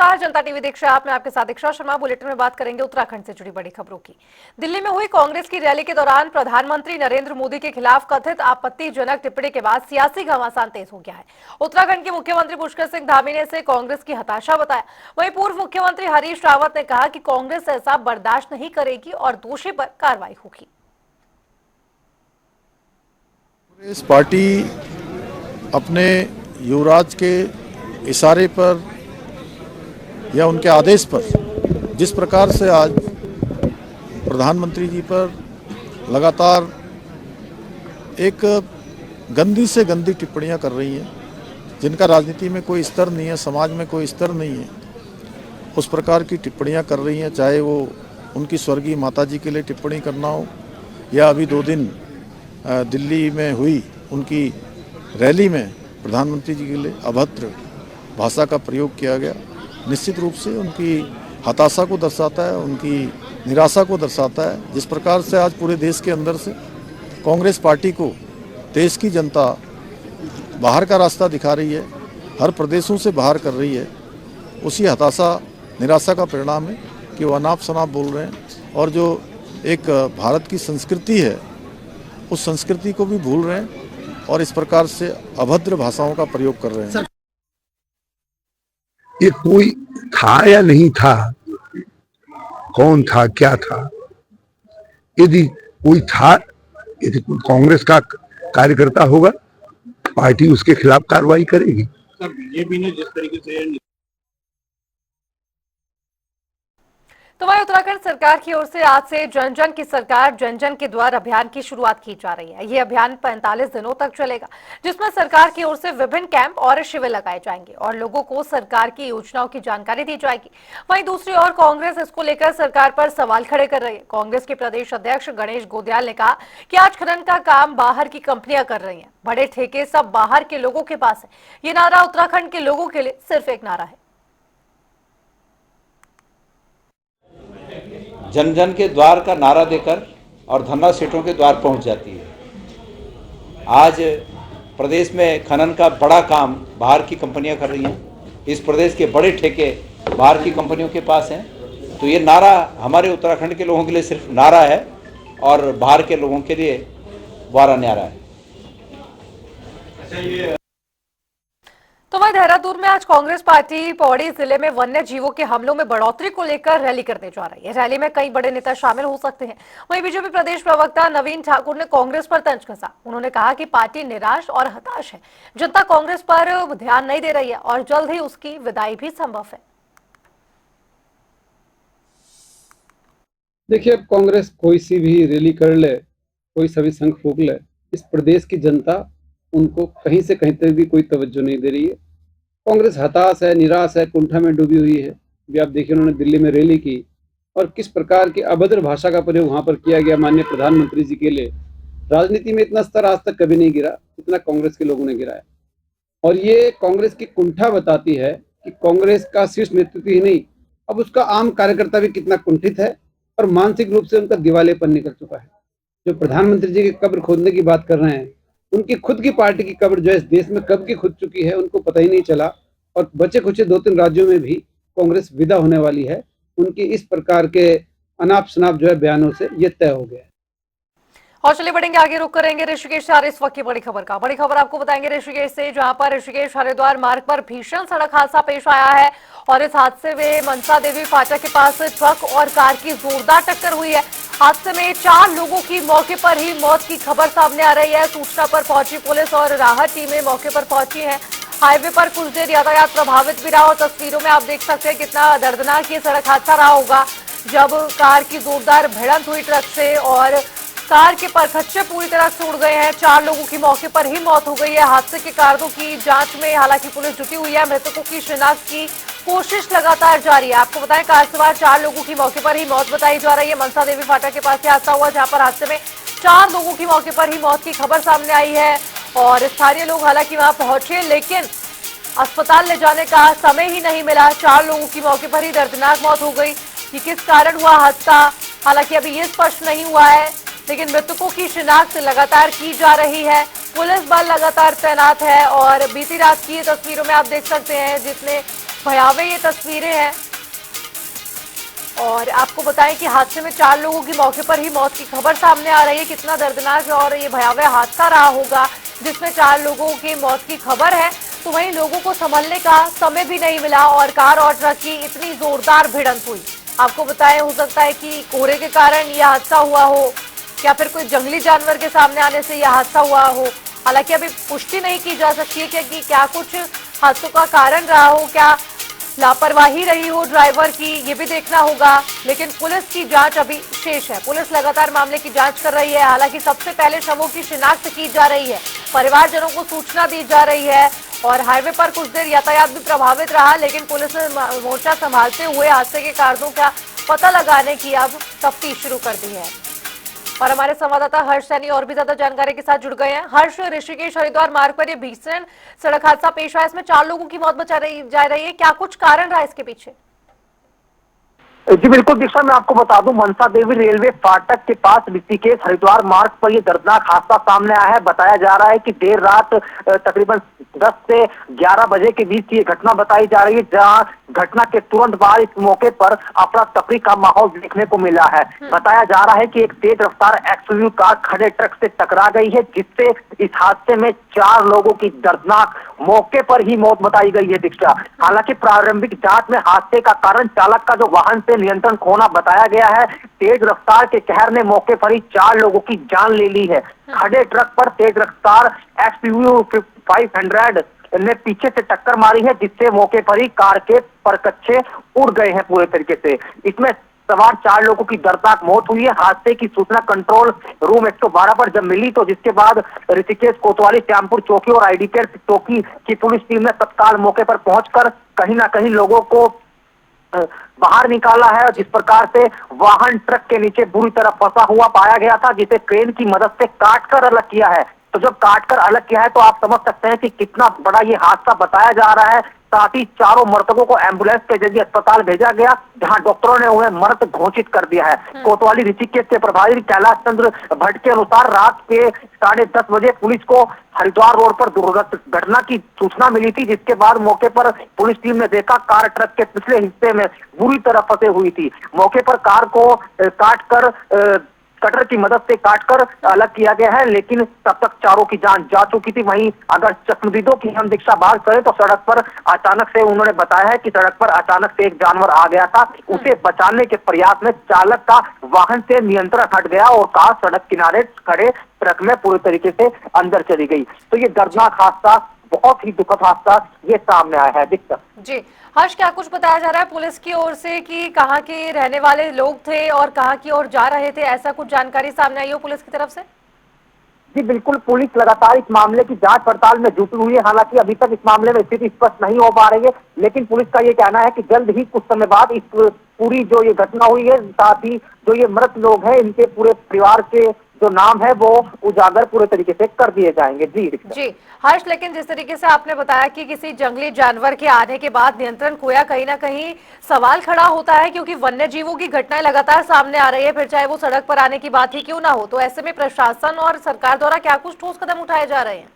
नमस्कार, जनता टीवी देख रहे हैं आप। मैं आपके साथ दीक्षा शर्मा। बुलेटिन में बात करेंगे उत्तराखंड से जुड़ी बड़ी खबरों की। दिल्ली में हुई कांग्रेस की रैली के दौरान प्रधानमंत्री नरेंद्र मोदी के खिलाफ कथित आपत्तिजनक टिप्पणी के बाद सियासी घमासान तेज हो गया है। उत्तराखंड के मुख्यमंत्री पुष्कर सिंह धामी ने इसे कांग्रेस की हताशा बताया। वहीं पूर्व मुख्यमंत्री हरीश रावत ने कहा कि कांग्रेस ऐसा बर्दाश्त नहीं करेगी और दोषी पर कार्रवाई होगी। इस पार्टी अपने युवराज के इशारे पर या उनके आदेश पर जिस प्रकार से आज प्रधानमंत्री जी पर लगातार एक गंदी से गंदी टिप्पणियां कर रही हैं, जिनका राजनीति में कोई स्तर नहीं है, समाज में कोई स्तर नहीं है, उस प्रकार की टिप्पणियां कर रही हैं। चाहे वो उनकी स्वर्गीय माताजी के लिए टिप्पणी करना हो या अभी 2 दिन दिल्ली में हुई उनकी रैली में प्रधानमंत्री जी के लिए अभद्र भाषा का प्रयोग किया गया, निश्चित रूप से उनकी हताशा को दर्शाता है, उनकी निराशा को दर्शाता है। जिस प्रकार से आज पूरे देश के अंदर से कांग्रेस पार्टी को देश की जनता बाहर का रास्ता दिखा रही है, हर प्रदेशों से बाहर कर रही है, उसी हताशा निराशा का परिणाम है कि वो अनाप शनाप बोल रहे हैं और जो एक भारत की संस्कृति है उस संस्कृति को भी भूल रहे हैं और इस प्रकार से अभद्र भाषाओं का प्रयोग कर रहे हैं। ये कोई था या नहीं था, कौन था, क्या था? यदि कोई था, यदि कोई कांग्रेस का कार्यकर्ता होगा, पार्टी उसके खिलाफ कार्रवाई करेगी। सर, बीजेपी ने जिस तरीके से तो वहीं उत्तराखंड सरकार की ओर से आज से जन जन की सरकार जन जन के द्वार अभियान की शुरुआत की जा रही है। ये अभियान 45 दिनों तक चलेगा, जिसमें सरकार की ओर से विभिन्न कैंप और शिविर लगाए जाएंगे और लोगों को सरकार की योजनाओं की जानकारी दी जाएगी। वहीं दूसरी ओर कांग्रेस इसको लेकर सरकार पर सवाल खड़े कर रही है। कांग्रेस के प्रदेश अध्यक्ष गणेश गोदयाल ने कहा कि आज खनन का काम बाहर की कंपनियां कर रही है, बड़े ठेके सब बाहर के लोगों के पास है। ये नारा उत्तराखंड के लोगों के लिए सिर्फ एक नारा है। जन जन के द्वार का नारा देकर और धन्ना सेठों के द्वार पहुंच जाती है। आज प्रदेश में खनन का बड़ा काम बाहर की कंपनियां कर रही हैं, इस प्रदेश के बड़े ठेके बाहर की कंपनियों के पास हैं। तो ये नारा हमारे उत्तराखंड के लोगों के लिए सिर्फ नारा है और बाहर के लोगों के लिए वारा न्यारा है। तो वहीं देहरादून में आज कांग्रेस पार्टी पौड़ी जिले में वन्य जीवों के हमलों में बढ़ोतरी को लेकर रैली करने जा रही है। रैली में कई बड़े नेता शामिल हो सकते हैं। वहीं बीजेपी प्रदेश प्रवक्ता नवीन ठाकुर ने कांग्रेस पर तंज कसा। उन्होंने कहा कि पार्टी निराश और हताश है, जनता कांग्रेस पर ध्यान नहीं दे रही है और जल्द ही उसकी विदाई भी संभव है। देखिए, अब कांग्रेस कोई सी भी रैली कर ले, कोई सभी शंख फूंक ले, इस प्रदेश की जनता उनको कहीं से कहीं तक भी कोई तवज्जो नहीं दे रही है। कांग्रेस हताश है, निराश है, कुंठा में डूबी हुई है। अभी आप देखिए, उन्होंने दिल्ली में रैली की और किस प्रकार की अभद्र भाषा का प्रयोग वहां पर किया गया माननीय प्रधानमंत्री जी के लिए। राजनीति में इतना स्तर आज तक कभी नहीं गिरा जितना कांग्रेस के लोगों ने गिराया और ये कांग्रेस की कुंठा बताती है कि कांग्रेस का शीर्ष नेतृत्व ही नहीं, अब उसका आम कार्यकर्ता भी कितना कुंठित है और मानसिक रूप से उनका दिवालेपन निकल चुका है। जो प्रधानमंत्री जी की कब्र खोदने की बात कर रहे हैं, उनकी खुद की पार्टी की कब्र जो है इस देश में कब की खुद चुकी है, उनको पता ही नहीं चला और बचे खुचे 2-3 राज्यों में भी कांग्रेस विदा होने वाली है। उनकी इस प्रकार के अनाप शनाप जो है बयानों से ये तय हो गया है। और चलिए बढ़ेंगे आगे, रुक करेंगे ऋषिकेश से इस वक्त की बड़ी खबर आपको बताएंगे ऋषिकेश से, जहां पर ऋषिकेश हरिद्वार मार्ग पर भीषण सड़क हादसा पेश आया है और इस हादसे में मनसा देवी फाटक के पास ट्रक और कार की जोरदार टक्कर हुई है। हादसे में 4 लोगों की मौके पर ही मौत की खबर सामने आ रही है। सूचना पर पहुंची पुलिस और राहत टीमें मौके पर पहुंची है। हाईवे पर कुछ देर यातायात प्रभावित भी रहा और तस्वीरों में आप देख सकते हैं कितना दर्दनाक ये सड़क हादसा रहा होगा, जब कार की जोरदार भिड़ंत हुई ट्रक से और कार के परखच्चे पूरी तरह से उड़ गए हैं। 4 लोगों की मौके पर ही मौत हो गई है। हादसे के कारणों की जांच में हालांकि पुलिस जुटी हुई है। मृतकों की शिनाख्त की कोशिश लगातार जारी है। आपको बताएं, कार सवार 4 लोगों की मौके पर ही मौत बताई जा रही है। मनसा देवी फाटक के पास हादसा हुआ, जहां पर हादसे में 4 लोगों की मौके पर ही मौत की खबर सामने आई है और स्थानीय लोग हालांकि वहां पहुंचे, लेकिन अस्पताल ले जाने का समय ही नहीं मिला। 4 लोगों की मौके पर ही दर्दनाक मौत हो गई। कि किस कारण हुआ हादसा, हालांकि अभी ये स्पष्ट नहीं हुआ है, लेकिन मृतकों की शिनाख्त लगातार की जा रही है। पुलिस बल लगातार तैनात है और बीती रात की तस्वीरों में आप देख सकते हैं जितने भयावह ये तस्वीरें हैं और आपको बताएं कि हादसे में 4 लोगों की मौके पर ही मौत की खबर सामने आ रही है। कितना दर्दनाक और ये भयावह हादसा रहा होगा जिसमें 4 लोगों की मौत की खबर है। तो वहीं लोगों को संभलने का समय भी नहीं मिला और कार और ट्रक की इतनी जोरदार भिड़ंत हुई। आपको बताएं, हो सकता है कि कोहरे के कारण यह हादसा हुआ हो या फिर कोई जंगली जानवर के सामने आने से यह हादसा हुआ हो। हालांकि अभी पुष्टि नहीं की जा सकती है कि क्या कुछ हादसों का कारण रहा हो, क्या लापरवाही रही हो ड्राइवर की, ये भी देखना होगा। लेकिन पुलिस की जांच अभी शेष है। पुलिस लगातार मामले की जांच कर रही है। हालांकि सबसे पहले शवों की शिनाख्त की जा रही है, परिवारजनों को सूचना दी जा रही है और हाईवे पर कुछ देर यातायात भी प्रभावित रहा, लेकिन पुलिस ने मोर्चा संभालते हुए हादसे के कारणों का पता लगाने की अब तफ्तीश शुरू कर दी है। और हमारे संवाददाता हर्ष सैनी और भी ज्यादा जानकारी के साथ जुड़ गए हैं। हर्ष, ऋषिकेश हरिद्वार मार्ग पर यह भीषण सड़क हादसा पेश आया, इसमें 4 लोगों की मौत जा रही है। क्या कुछ कारण रहा इसके पीछे? जी बिल्कुल दीक्षा, मैं आपको बता दूं, मनसा देवी रेलवे फाटक के पास ऋषिकेश हरिद्वार मार्ग पर यह दर्दनाक हादसा सामने आया है। बताया जा रहा है कि देर रात तकरीबन 10 से 11 बजे के बीच ये घटना बताई जा रही है, जहां घटना के तुरंत बाद इस मौके पर अफरा तफरी का माहौल देखने को मिला है। बताया जा रहा है कि एक तेज रफ्तार एक्सयूवी कार खड़े ट्रक से टकरा गई है, जिससे इस हादसे में 4 लोगों की दर्दनाक मौके पर ही मौत बताई गई है दीक्षा। हालांकि प्रारंभिक जांच में हादसे का कारण चालक का जो वाहन से नियंत्रण खोना बताया गया है। तेज रफ्तार के कहर ने मौके पर ही 4 लोगों की जान ले ली है। खड़े ट्रक पर तेज रफ्तार एक्सयूवी 500 ने पीछे से टक्कर मारी है, जिससे मौके पर ही कार के परकच्चे उड़ गए हैं पूरे तरीके से। इसमें सवार 4 लोगों की दर्दनाक मौत हुई है। हादसे की सूचना कंट्रोल रूम 112 पर जब मिली तो जिसके बाद ऋषिकेश कोतवाली श्यामपुर चौकी और आईडीपीआर चौकी की पुलिस टीम ने तत्काल मौके पर पहुंचकर कहीं ना कहीं लोगों को बाहर निकाला है। और जिस प्रकार से वाहन ट्रक के नीचे बुरी तरह फंसा हुआ पाया गया था, जिसे क्रेन की मदद से काटकर अलग किया है। तो जब काटकर अलग किया है तो आप समझ सकते हैं कि कितना बड़ा ये हादसा बताया जा रहा है। साथ ही 4 मृतकों को एम्बुलेंस के जरिए अस्पताल भेजा गया, जहां डॉक्टरों ने उन्हें मृत घोषित कर दिया है। कोतवाली ऋषिकेश के प्रभारी कैलाश चंद्र भट्ट के अनुसार रात के 10:30 बजे पुलिस को हरिद्वार रोड पर दुर्घटना की सूचना मिली थी, जिसके बाद मौके पर पुलिस टीम ने देखा कार ट्रक के पिछले हिस्से में बुरी तरह फंसे हुई थी। मौके पर कार को काटकर कटर की मदद से काटकर अलग किया गया है, लेकिन तब तक 4 की जान जा चुकी थी। वहीं अगर चश्मदीदों की हम दीक्षा बात करें तो सड़क पर अचानक से उन्होंने बताया है कि सड़क पर अचानक से एक जानवर आ गया था। उसे बचाने के प्रयास में चालक का वाहन से नियंत्रण हट गया और कार सड़क किनारे खड़े ट्रक में पूरी तरीके से अंदर चली गई। तो ये दर्दनाक हादसा, बहुत ही दुखद हादसा ये सामने आया है दीक्षा। जी हर्ष, क्या कुछ बताया जा रहा है पुलिस की ओर से कि कहाँ के रहने वाले लोग थे और कहाँ की ओर जा रहे थे, ऐसा कुछ जानकारी सामने आई हो पुलिस की तरफ से? जी बिल्कुल, पुलिस लगातार इस मामले की जांच पड़ताल में जुटी हुई है। हालांकि अभी तक इस मामले में स्थिति स्पष्ट नहीं हो पा रही है, लेकिन पुलिस का ये कहना है कि जल्द ही कुछ समय बाद इस पूरी जो ये घटना हुई है, साथ ही जो ये मृत लोग हैं, इनके पूरे परिवार के जो नाम है वो उजागर पूरे तरीके से कर दिए जाएंगे। जी हर्ष, लेकिन जिस तरीके से आपने बताया कि किसी जंगली जानवर के आने के बाद नियंत्रण खोया, कहीं ना कहीं सवाल खड़ा होता है, क्योंकि वन्य जीवों की घटनाएं लगातार सामने आ रही है, फिर चाहे वो सड़क पर आने की बात ही क्यों ना हो। तो ऐसे में प्रशासन और सरकार द्वारा क्या कुछ ठोस कदम उठाए जा रहे हैं?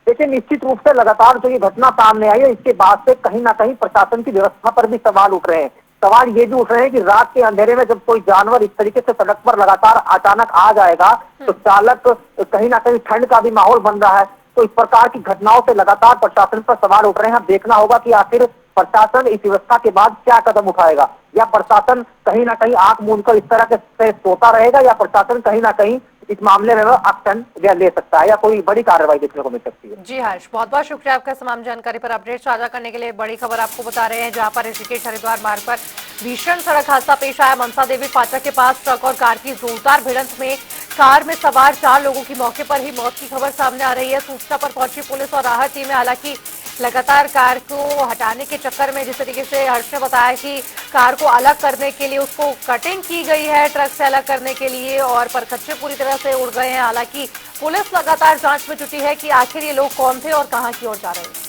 देखिए, निश्चित रूप से लगातार जो ये घटना सामने आई है, इसके बाद से कहीं ना कहीं प्रशासन की व्यवस्था पर भी सवाल उठ रहे हैं। सवाल ये भी उठ रहे हैं कि रात के अंधेरे में जब कोई जानवर इस तरीके से सड़क पर लगातार अचानक आ जाएगा तो चालक कहीं ना कहीं ठंड का भी माहौल बन रहा है। तो इस प्रकार की घटनाओं से लगातार प्रशासन पर सवाल उठ रहे हैं। देखना होगा कि आखिर प्रशासन इस व्यवस्था के बाद क्या कदम उठाएगा, या प्रशासन कहीं ना कहीं आंख मूंद कर इस तरह से सोता रहेगा, या प्रशासन कहीं ना कहीं इस मामले में एक्शन ले सकता है, या कोई बड़ी कार्रवाई देखने को मिल सकती है। जी हर्ष, बहुत बहुत शुक्रिया आपका तमाम जानकारी पर अपडेट साझा करने के लिए। बड़ी खबर आपको बता रहे हैं, जहां पर ऋषिकेश हरिद्वार मार्ग पर भीषण सड़क हादसा पेश आया। मनसा देवी फाटक के पास ट्रक और कार की जोरदार भिड़ंत में कार में सवार 4 लोगों की मौके पर ही मौत की खबर सामने आ रही है। सूचना पर पहुंची पुलिस और राहत टीमें हालांकि लगातार कार को हटाने के चक्कर में, जिस तरीके से हर्ष ने बताया कि कार को अलग करने के लिए उसको कटिंग की गई है ट्रक से अलग करने के लिए, और परखच्चे पूरी तरह से उड़ गए हैं। हालांकि पुलिस लगातार जांच में जुटी है कि आखिर ये लोग कौन थे और कहां की ओर जा रहे हैं।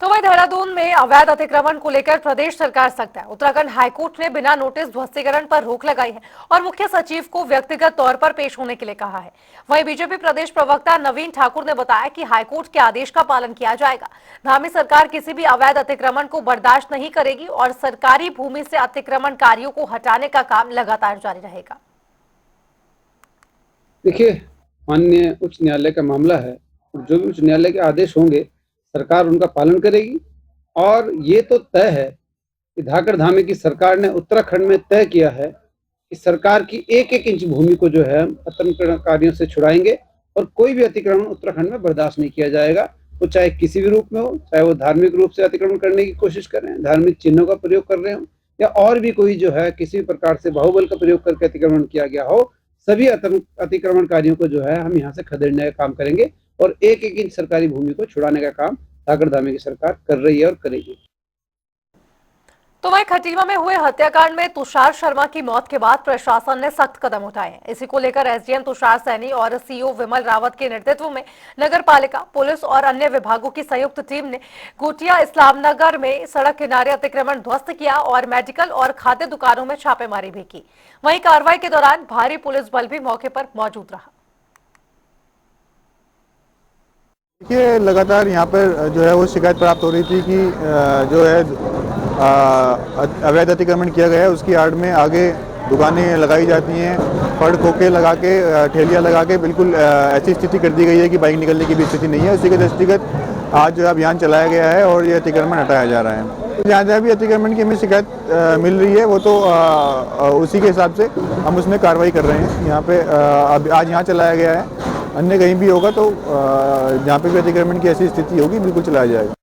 तो वही देहरादून में अवैध अतिक्रमण को लेकर प्रदेश सरकार सख्त है। उत्तराखंड हाईकोर्ट ने बिना नोटिस ध्वस्तीकरण पर रोक लगाई है और मुख्य सचिव को व्यक्तिगत तौर पर पेश होने के लिए कहा है। वहीं बीजेपी प्रदेश प्रवक्ता नवीन ठाकुर ने बताया कि हाईकोर्ट के आदेश का पालन किया जाएगा। धामी सरकार किसी भी अवैध अतिक्रमण को बर्दाश्त नहीं करेगी और सरकारी भूमि से अतिक्रमणकारियों को हटाने का काम लगातार जारी रहेगा। देखिए, माननीय उच्च न्यायालय का मामला है, जो भी उच्च न्यायालय के आदेश होंगे सरकार उनका पालन करेगी। और ये तो तय है कि धाकड़ धामी की सरकार ने उत्तराखंड में तय किया है कि सरकार की एक एक इंच भूमि को जो है अतिक्रमणकारियों से छुड़ाएंगे और कोई भी अतिक्रमण उत्तराखंड में बर्दाश्त नहीं किया जाएगा। वो चाहे किसी भी रूप में हो, चाहे वो धार्मिक रूप से अतिक्रमण करने की कोशिश कर रहे हैं, धार्मिक चिन्हों का प्रयोग कर रहे हो, या और भी कोई जो है किसी भी प्रकार से बाहुबल का प्रयोग करके अतिक्रमण किया गया हो, सभी अतिक्रमणकारियों को जो है हम यहाँ से खदेड़ने का काम करेंगे और एक एक इंच सरकारी भूमि को छुड़ाने का काम धाकड़ धामी की सरकार कर रही है और करेगी। तो वहीं खटीमा में हुए हत्याकांड में तुषार शर्मा की मौत के बाद प्रशासन ने सख्त कदम उठाए हैं। इसी को लेकर एसडीएम तुषार सैनी और सीओ विमल रावत के नेतृत्व में नगर पालिका, पुलिस और अन्य विभागों की संयुक्त टीम ने गोटिया इस्लामनगर में सड़क किनारे अतिक्रमण ध्वस्त किया और मेडिकल और खाद्य दुकानों में छापेमारी भी की। वहीं कार्रवाई के दौरान भारी पुलिस बल भी मौके पर मौजूद रहा। देखिए, लगातार यहाँ पर जो है वो शिकायत प्राप्त हो रही थी कि जो है अवैध अतिक्रमण किया गया है, उसकी आड़ में आगे दुकानें लगाई जाती हैं, फड़ खोखे लगा के, ठेलियाँ लगा के बिल्कुल ऐसी स्थिति कर दी गई है कि बाइक निकलने की भी स्थिति नहीं है। उसी के दृष्टिगत आज जो है अभियान चलाया गया है और ये अतिक्रमण हटाया जा रहा है। जहाँ जहाँ भी अतिक्रमण की हमें शिकायत मिल रही है वो तो उसी के हिसाब से हम उसमें कार्रवाई कर रहे हैं। यहाँ पे आज यहाँ चलाया गया है, अन्य कहीं भी होगा तो जहाँ पे भी अतिक्रमण की ऐसी स्थिति होगी बिल्कुल चलाया जाएगा।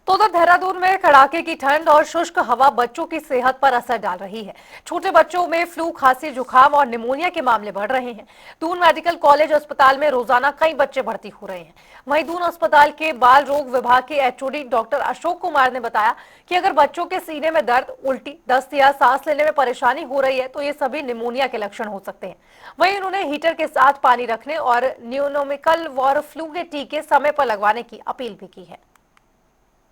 तो उधर देहरादून में कड़ाके की ठंड और शुष्क हवा बच्चों की सेहत पर असर डाल रही है। छोटे बच्चों में फ्लू, खांसी, जुकाम और निमोनिया के मामले बढ़ रहे हैं। दून मेडिकल कॉलेज अस्पताल में रोजाना कई बच्चे भर्ती हो रहे हैं। वहीं दून अस्पताल के बाल रोग विभाग के एचओडी डॉक्टर अशोक कुमार ने बताया कि अगर बच्चों के सीने में दर्द, उल्टी, दस्त या सांस लेने में परेशानी हो रही है तो ये सभी निमोनिया के लक्षण हो सकते हैं। वहीं उन्होंने हीटर के साथ पानी रखने और न्यूमोनिकल और फ्लू के टीके समय पर लगवाने की अपील भी की है।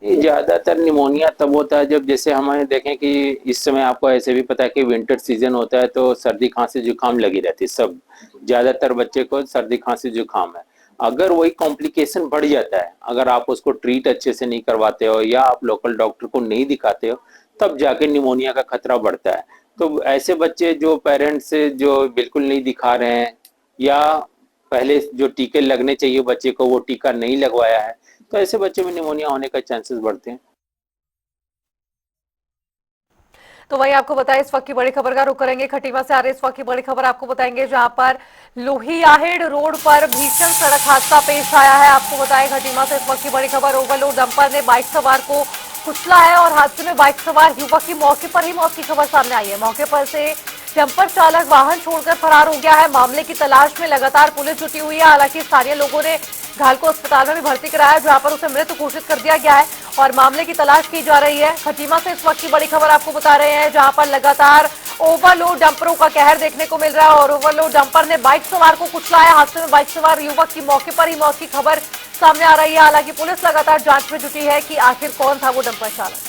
ज्यादातर निमोनिया तब होता है जब, जैसे हमें देखें कि इस समय आपको ऐसे भी पता है कि विंटर सीजन होता है तो सर्दी खांसी जुकाम लगी रहती है। सब ज्यादातर बच्चे को सर्दी खांसी जुकाम है। अगर वही कॉम्प्लिकेशन बढ़ जाता है, अगर आप उसको ट्रीट अच्छे से नहीं करवाते हो या आप लोकल डॉक्टर को नहीं दिखाते हो, तब जाके निमोनिया का खतरा बढ़ता है। तो ऐसे बच्चे जो पेरेंट्स जो बिल्कुल नहीं दिखा रहे हैं या पहले जो टीके लगने चाहिए बच्चे को वो टीका नहीं लगवाया है, तो ऐसे बच्चे में निमोनिया होने का चांसेस बढ़ते हैं। तो वही आपको बताएं, इस वक्त की बड़ी खबर का रुख करेंगे खटीमा से आ रही इस वक्त की बड़ी खबर आपको बताएंगे, जहां पर लोहियाहेड़ रोड पर भीषण सड़क हादसा पेश आया है। आपको बताएं खटीमा से इस वक्त की बड़ी खबर, ओवरलोड डंपर ने बाइक सवार को कुचला है और हादसे में बाइक सवार युवक की मौके पर ही मौत की खबर सामने आई है। मौके पर से डंपर चालक वाहन छोड़कर फरार हो गया है। मामले की तलाश में लगातार पुलिस जुटी हुई है। हालांकि स्थानीय लोगों ने घायल को अस्पताल में भी भर्ती कराया, जहां पर उसे मृत घोषित कर दिया गया है और मामले की तलाश की जा रही है। खटीमा से इस वक्त की बड़ी खबर आपको बता रहे हैं, जहां पर लगातार ओवरलोड डंपरों का कहर देखने को मिल रहा है और ओवरलोड डंपर ने बाइक सवार को कुचलाया। हादसे में बाइक सवार युवक की मौके पर ही मौत की खबर सामने आ रही है। हालांकि पुलिस लगातार जांच में जुटी है कि आखिर कौन था वो डंपर चालक।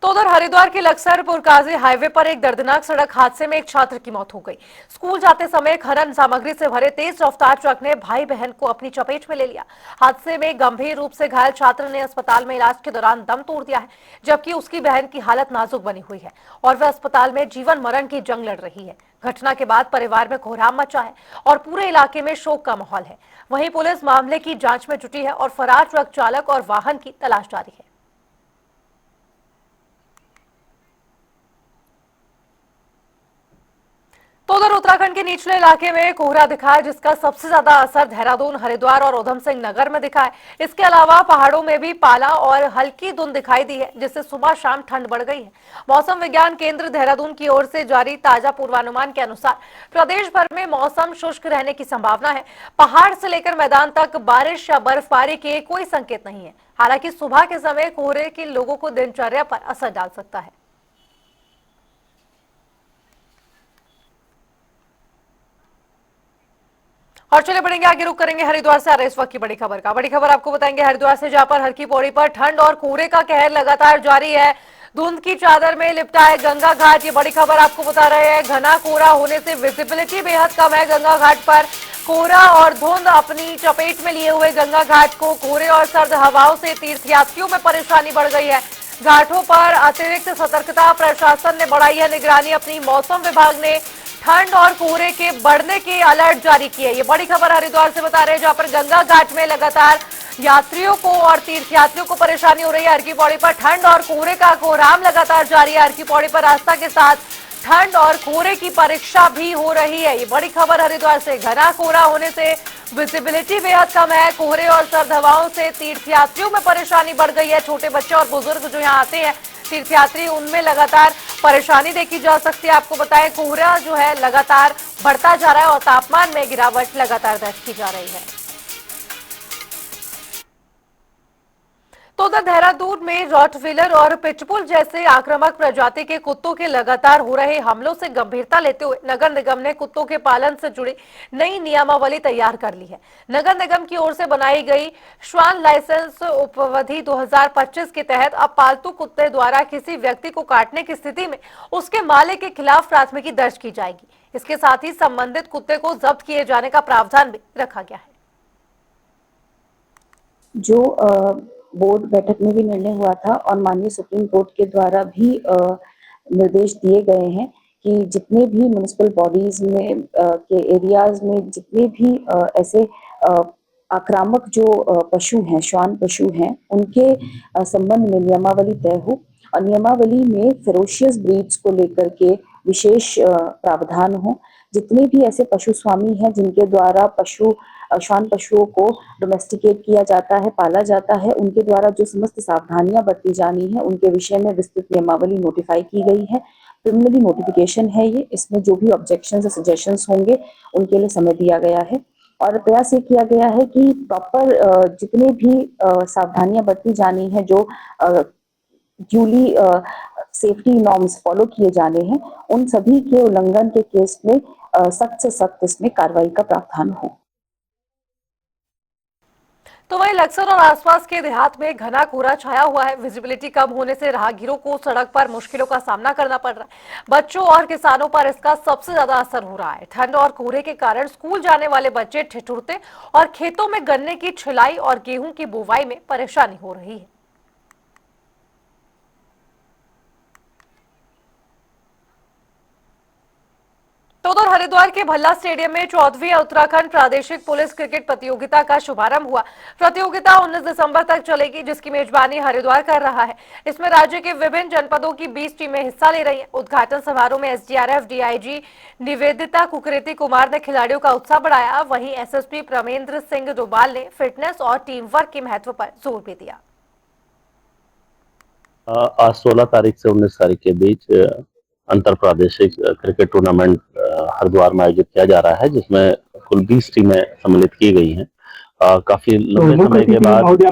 तो उधर हरिद्वार के लक्सरपुर काजी हाईवे पर एक दर्दनाक सड़क हादसे में एक छात्र की मौत हो गई। स्कूल जाते समय खनन सामग्री से भरे तेज रफ्तार ट्रक ने भाई बहन को अपनी चपेट में ले लिया। हादसे में गंभीर रूप से घायल छात्र ने अस्पताल में इलाज के दौरान दम तोड़ दिया है, जबकि उसकी बहन की हालत नाजुक बनी हुई है और वह अस्पताल में जीवन मरण की जंग लड़ रही है। घटना के बाद परिवार में कोहराम मचा है और पूरे इलाके में शोक का माहौल है। वहीं पुलिस मामले की जांच में जुटी है और फरार ट्रक चालक और वाहन की तलाश जारी है। तो उधर उत्तराखंड के निचले इलाके में कोहरा दिखा है, जिसका सबसे ज्यादा असर देहरादून, हरिद्वार और उधम सिंह नगर में दिखा है। इसके अलावा पहाड़ों में भी पाला और हल्की धुंध दिखाई दी है, जिससे सुबह शाम ठंड बढ़ गई है। मौसम विज्ञान केंद्र देहरादून की ओर से जारी ताजा पूर्वानुमान के अनुसार प्रदेश भर में मौसम शुष्क रहने की संभावना है। पहाड़ से लेकर मैदान तक बारिश या बर्फबारी के कोई संकेत नहीं है। हालांकि सुबह के समय कोहरे के लोगों को दिनचर्या पर असर डाल सकता है। और चले बढ़ेंगे आगे, रुक करेंगे हरिद्वार से आ रहे इस वक्त की बड़ी खबर का। बड़ी खबर आपको बताएंगे हरिद्वार से, जहां पर हरकी पौड़ी पर ठंड और कोहरे का कहर लगातार जारी है। धुंध की चादर में लिपटा है गंगा घाट। ये बड़ी खबर आपको बता रहे हैं। घना कोहरा होने से विजिबिलिटी बेहद कम है गंगा घाट पर। कोहरा और धुंध अपनी चपेट में लिए हुए गंगा घाट को कोहरे और सर्द हवाओं से तीर्थयात्रियों में परेशानी बढ़ गई है। घाटों पर अतिरिक्त सतर्कता प्रशासन ने बढ़ाई है निगरानी अपनी। मौसम विभाग ने ठंड और कोहरे के बढ़ने के अलर्ट जारी किए। ये बड़ी खबर हरिद्वार से बता रहे हैं, जहां पर गंगा घाट में लगातार यात्रियों को और तीर्थयात्रियों को परेशानी हो रही है। हरकी पौड़ी पर ठंड और कोहरे का कोहराम लगातार जारी है। हरकी पौड़ी पर आस्था के साथ ठंड और कोहरे की परीक्षा भी हो रही है। ये बड़ी खबर हरिद्वार से। घना कोहरा होने से विजिबिलिटी बेहद कम है। कोहरे और सर्द हवाओं से तीर्थयात्रियों में परेशानी बढ़ गई है। छोटे बच्चे और बुजुर्ग जो यहाँ आते हैं तीर्थयात्री, उनमें लगातार परेशानी देखी जा सकती है। आपको बताएं, कोहरा जो है लगातार बढ़ता जा रहा है और तापमान में गिरावट लगातार दर्ज की जा रही है। तो उधर देहरादून में रॉटवीलर और पिटबुल जैसे आक्रामक प्रजाति के कुत्तों के लगातार हो रहे हमलों से गंभीरता लेते हुए नगर निगम ने कुत्तों के पालन से जुड़ी नई नियमावली तैयार कर ली है। नगर निगम की ओर से बनाई गई श्वान लाइसेंस उपअवधि 2025 के तहत अब पालतू कुत्ते द्वारा किसी व्यक्ति को काटने की स्थिति में उसके मालिक के खिलाफ प्राथमिकी दर्ज की जाएगी। इसके साथ ही संबंधित कुत्ते को जब्त किए जाने का प्रावधान भी रखा गया है। जो बोर्ड बैठक में भी निर्णय हुआ था और माननीय सुप्रीम कोर्ट के द्वारा भी निर्देश दिए गए हैं कि जितने भी म्युनिसिपल बॉडीज में के एरियाज में जितने भी ऐसे आक्रामक जो पशु हैं, श्वान पशु हैं, उनके संबंध में नियमावली तय हो और नियमावली में फेरोशियस ब्रीड्स को लेकर के विशेष प्रावधान हो। जितने भी ऐसे पशु स्वामी हैं जिनके द्वारा श्वान पशुओं को डोमेस्टिकेट किया जाता है, पाला जाता है, उनके द्वारा जो समस्त सावधानियां बरती जानी है उनके विषय में विस्तृत नियमावली नोटिफाई की गई है। प्रिलिमिनरी नोटिफिकेशन है ये। इसमें जो भी ऑब्जेक्शंस या सजेशंस होंगे उनके लिए समय दिया गया है और प्रयास ये किया गया है कि प्रॉपर जितने भी सावधानियां बरती जानी है, जो ड्यूली सेफ्टी नॉर्म्स फॉलो किए जाने हैं, उन सभी के उल्लंघन के केस में सख्त से सख्त इसमें कार्रवाई का प्रावधान हो। तो वहीं लक्सर और आसपास के देहात में घना कोहरा छाया हुआ है। विजिबिलिटी कम होने से राहगीरों को सड़क पर मुश्किलों का सामना करना पड़ रहा है। बच्चों और किसानों पर इसका सबसे ज्यादा असर हो रहा है। ठंड और कोहरे के कारण स्कूल जाने वाले बच्चे ठिठुरते और खेतों में गन्ने की छिलाई और गेहूं की बुवाई में परेशानी हो रही है। तो उधर हरिद्वार के भल्ला स्टेडियम में 14वीं उत्तराखंड प्रादेशिक पुलिस क्रिकेट प्रतियोगिता का शुभारंभ हुआ। प्रतियोगिता 19 दिसंबर तक चलेगी, जिसकी मेजबानी हरिद्वार कर रहा है। इसमें राज्य के विभिन्न जनपदों की 20 टीमें हिस्सा ले रही हैं। उद्घाटन समारोह में एसडीआरएफ डीआईजी निवेदिता कुकरेती कुमार ने खिलाड़ियों का उत्साह बढ़ाया। वहीं एसएसपी प्रमेंद्र सिंह डोभाल ने फिटनेस और टीम वर्क के महत्व पर जोर भी दिया। आज 16 तारीख से 19 तारीख के बीच अंतर प्रादेशिक क्रिकेट टूर्नामेंट हरिद्वार में आयोजित किया जा रहा है, जिसमें कुल 20 टीमें सम्मिलित की गई हैं। काफी लंबे समय के बाद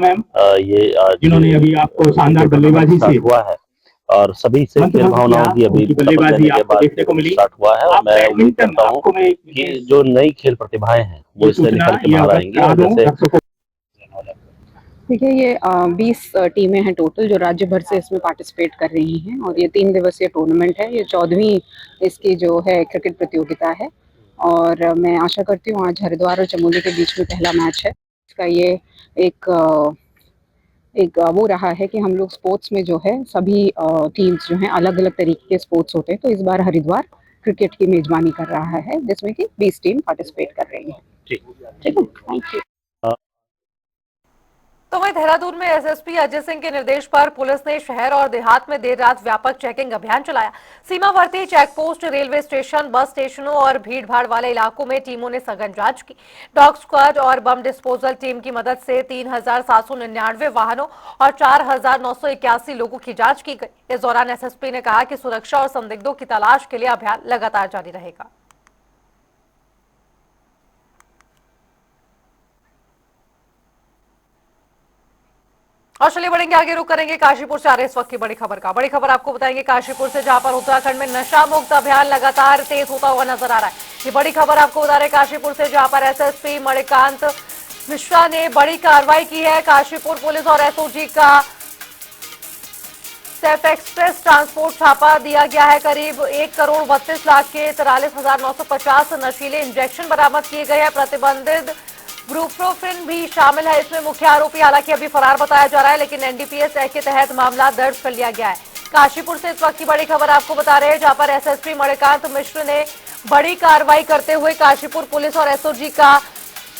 ये जिन्होंने अभी आपको शानदार बल्लेबाजी से हुआ है और सभी से खेल भावनाओं की अभी बल्लेबाजी आपको देखने को मिली स्टार्ट हुआ है। और मैं उम्मीद करता हूँ कि जो नई खेल प्रतिभाएं हैं वो इससे निकल के बाहर आएंगी। और जैसे देखिए, ये 20 टीमें हैं टोटल जो राज्य भर से इसमें पार्टिसिपेट कर रही हैं और ये 3 दिवसीय टूर्नामेंट है। ये 14वीं इसकी जो है क्रिकेट प्रतियोगिता है और मैं आशा करती हूँ आज हरिद्वार और चमोली के बीच में पहला मैच है। इसका ये एक वो रहा है कि हम लोग स्पोर्ट्स में जो है सभी टीम्स जो हैं अलग अलग तरीके के स्पोर्ट्स होते हैं, तो इस बार हरिद्वार क्रिकेट की मेजबानी कर रहा है जिसमें कि 20 टीम पार्टिसिपेट कर रही है। ठीक है, थैंक यू। तो वहीं देहरादून में एसएसपी अजय सिंह के निर्देश पर पुलिस ने शहर और देहात में देर रात व्यापक चेकिंग अभियान चलाया। सीमावर्ती चेकपोस्ट, रेलवे स्टेशन, बस स्टेशनों और भीड़-भाड़ वाले इलाकों में टीमों ने सघन जांच की। डॉग स्क्वाड और बम डिस्पोजल टीम की मदद से 3,799 वाहनों और 4,981 लोगों की जांच की गई। इस दौरान एसएसपी ने कहा कि सुरक्षा और संदिग्धों की तलाश के लिए अभियान लगातार जारी रहेगा। और चलिए बढ़ेंगे आगे, रुक करेंगे काशीपुर से आ रहे इस वक्त की बड़ी खबर का। बड़ी खबर आपको बताएंगे काशीपुर से, जहां पर उत्तराखंड में नशा मुक्त अभियान लगातार तेज होता हुआ नजर आ रहा है। ये बड़ी खबर आपको बता रहे काशीपुर से, जहां पर एसएसपी मणिकांत मिश्रा ने बड़ी कार्रवाई की है। काशीपुर पुलिस और एसओजी का सेफ एक्सप्रेस ट्रांसपोर्ट छापा दिया गया है। करीब 1,32 लाख के 43,950 नशीले इंजेक्शन बरामद किए गए हैं। प्रतिबंधित ब्रूप्रोफिन भी शामिल है इसमें। मुख्य आरोपी हालांकि अभी फरार बताया जा रहा है, लेकिन एनडीपीएस एक्ट के तहत मामला दर्ज कर लिया गया है। काशीपुर से इस वक्त की बड़ी खबर आपको बता रहे हैं, जहां पर एसएसपी मणिकांत मिश्र ने बड़ी कार्रवाई करते हुए काशीपुर पुलिस और एसओजी का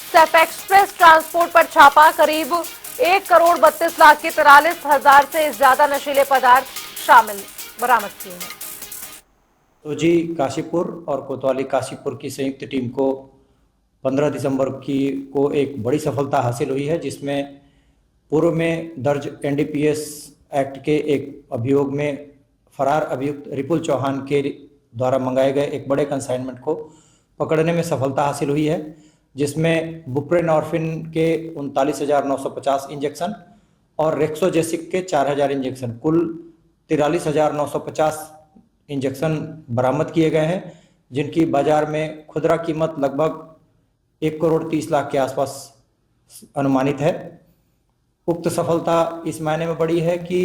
सेफ एक्सप्रेस ट्रांसपोर्ट पर छापा। करीब 1,32 लाख के 43,000 से ज्यादा नशीले पदार्थ शामिल बरामद किए हैं। तो जी, काशीपुर और कोतवाली काशीपुर की संयुक्त टीम को 15 दिसंबर को एक बड़ी सफलता हासिल हुई है, जिसमें पूर्व में दर्ज एनडीपीएस एक्ट के एक अभियोग में फरार अभियुक्त रिपुल चौहान के द्वारा मंगाए गए एक बड़े कंसाइनमेंट को पकड़ने में सफलता हासिल हुई है, जिसमें बुप्रेनॉर्फिन के 39,950 इंजेक्शन और रेक्सोजेसिक के 4,000 इंजेक्शन, कुल 43,950 इंजेक्शन बरामद किए गए हैं, जिनकी बाजार में खुदरा कीमत लगभग 1,30,00,000 के आसपास अनुमानित है। उक्त सफलता इस मायने में बड़ी है कि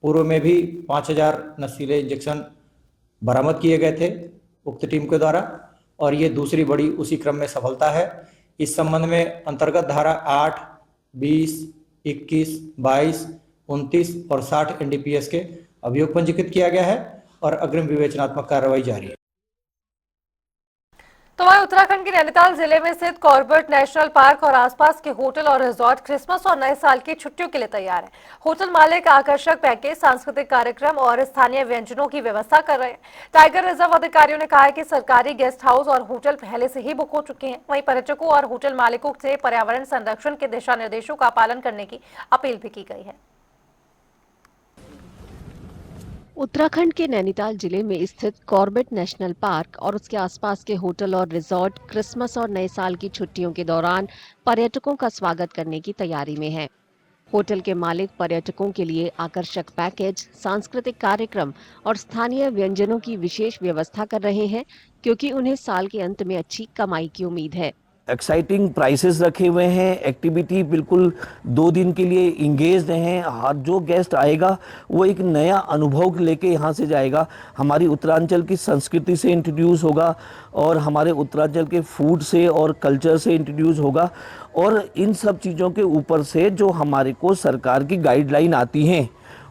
पूर्व में भी 5,000 नशीले इंजेक्शन बरामद किए गए थे उक्त टीम के द्वारा, और ये दूसरी बड़ी उसी क्रम में सफलता है। इस संबंध में अंतर्गत धारा 8, 20, 21, 22, 29 और 60 एनडीपीएस के अभियोग पंजीकृत किया गया है और अग्रिम विवेचनात्मक कार्रवाई जारी है। तो वहीं उत्तराखंड के नैनीताल जिले में स्थित कॉर्बेट नेशनल पार्क और आसपास के होटल और रिजॉर्ट क्रिसमस और नए साल की छुट्टियों के लिए तैयार है। होटल मालिक आकर्षक पैकेज, सांस्कृतिक कार्यक्रम और स्थानीय व्यंजनों की व्यवस्था कर रहे हैं। टाइगर रिजर्व अधिकारियों ने कहा है कि सरकारी गेस्ट हाउस और होटल पहले से ही बुक हो चुके हैं। वहीं पर्यटकों और होटल मालिकों से पर्यावरण संरक्षण के दिशा निर्देशों का पालन करने की अपील भी की गई है। उत्तराखंड के नैनीताल जिले में स्थित कॉर्बेट नेशनल पार्क और उसके आसपास के होटल और रिजॉर्ट क्रिसमस और नए साल की छुट्टियों के दौरान पर्यटकों का स्वागत करने की तैयारी में हैं। होटल के मालिक पर्यटकों के लिए आकर्षक पैकेज, सांस्कृतिक कार्यक्रम और स्थानीय व्यंजनों की विशेष व्यवस्था कर रहे हैं, क्योंकि उन्हें साल के अंत में अच्छी कमाई की उम्मीद है। एक्साइटिंग प्राइसेस रखे हुए हैं, एक्टिविटी बिल्कुल 2 दिन के लिए इंगेज्ड हैं। हर जो गेस्ट आएगा वो एक नया अनुभव लेके यहाँ से जाएगा, हमारी उत्तरांचल की संस्कृति से इंट्रोड्यूस होगा और हमारे उत्तरांचल के फूड से और कल्चर से इंट्रोड्यूस होगा, और इन सब चीज़ों के ऊपर से जो हमारे को सरकार की गाइडलाइन आती हैं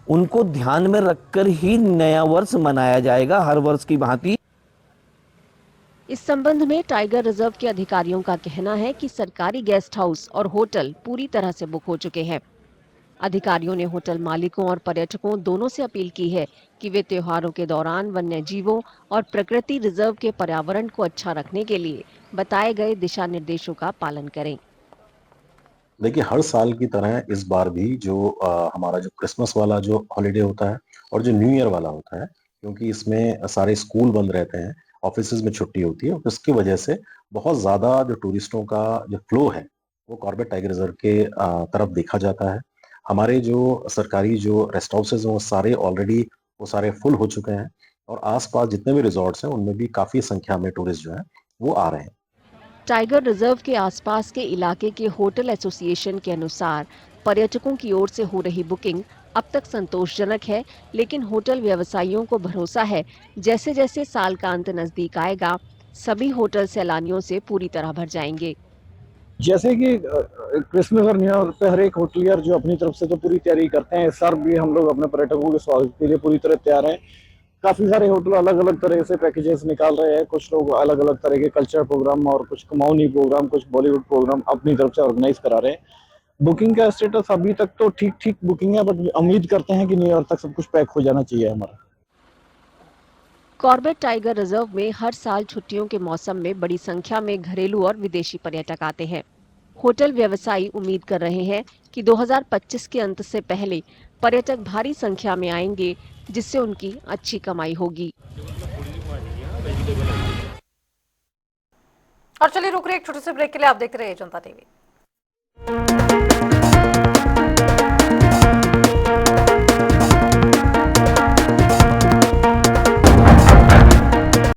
उनको ध्यान में रखकर ही नया वर्ष मनाया जाएगा, हर वर्ष की भांति। इस संबंध में टाइगर रिजर्व के अधिकारियों का कहना है कि सरकारी गेस्ट हाउस और होटल पूरी तरह से बुक हो चुके हैं। अधिकारियों ने होटल मालिकों और पर्यटकों दोनों से अपील की है कि वे त्योहारों के दौरान वन्य जीवों और प्रकृति रिजर्व के पर्यावरण को अच्छा रखने के लिए बताए गए दिशा निर्देशों का पालन करें। देखिए, हर साल की तरह इस बार भी जो हमारा जो क्रिसमस वाला जो हॉलीडे होता है और जो न्यू ईयर वाला होता है, क्योंकि इसमें सारे स्कूल बंद रहते हैं, ऑफिसेज में छुट्टी होती है, और उसकी वजह से बहुत ज्यादा जो टूरिस्टों का जो फ्लो है वो कॉर्बेट टाइगर रिजर्व के तरफ देखा जाता है। हमारे जो सरकारी जो रेस्ट हाउसेज हैं वो सारे ऑलरेडी वो सारे फुल हो चुके हैं, और आसपास जितने भी रिजॉर्ट्स हैं उनमें भी काफी संख्या में टूरिस्ट जो है वो आ रहे हैं। टाइगर रिजर्व के आसपास के इलाके के होटल एसोसिएशन के अनुसार पर्यटकों की ओर से हो रही बुकिंग अब तक संतोषजनक है, लेकिन होटल व्यवसायियों को भरोसा है जैसे जैसे साल का अंत नजदीक आएगा सभी होटल सैलानियों से पूरी तरह भर जाएंगे। जैसे कि क्रिसमस और न्यू ईयर पे हर एक होटलियर जो अपनी तरफ से तो पूरी तैयारी करते हैं, इस साल भी हम लोग अपने पर्यटकों के स्वागत के लिए पूरी तरह तैयार हैं। काफी सारे होटल अलग अलग तरह से पैकेजेस निकाल रहे हैं, कुछ लोग अलग अलग तरह के कल्चर प्रोग्राम और कुछ कमाऊनी प्रोग्राम, कुछ बॉलीवुड प्रोग्राम अपनी तरफ से ऑर्गेनाइज करा रहे हैं। बुकिंग का स्टेटस अभी तक तो ठीक ठीक बुकिंग है, बट उम्मीद करते हैं कि न्यू ईयर तक सब कुछ पैक हो जाना चाहिए हमारा। कॉर्बेट टाइगर रिजर्व में हर साल छुट्टियों के मौसम में बड़ी संख्या में घरेलू और विदेशी पर्यटक आते हैं। होटल व्यवसायी उम्मीद कर रहे हैं कि 2025 के अंत से पहले पर्यटक भारी संख्या में आएंगे, जिससे उनकी अच्छी कमाई होगी। और चलिए रुक रहे एक छोटे से ब्रेक के लिए, आप देख रहे हैं जनता टीवी।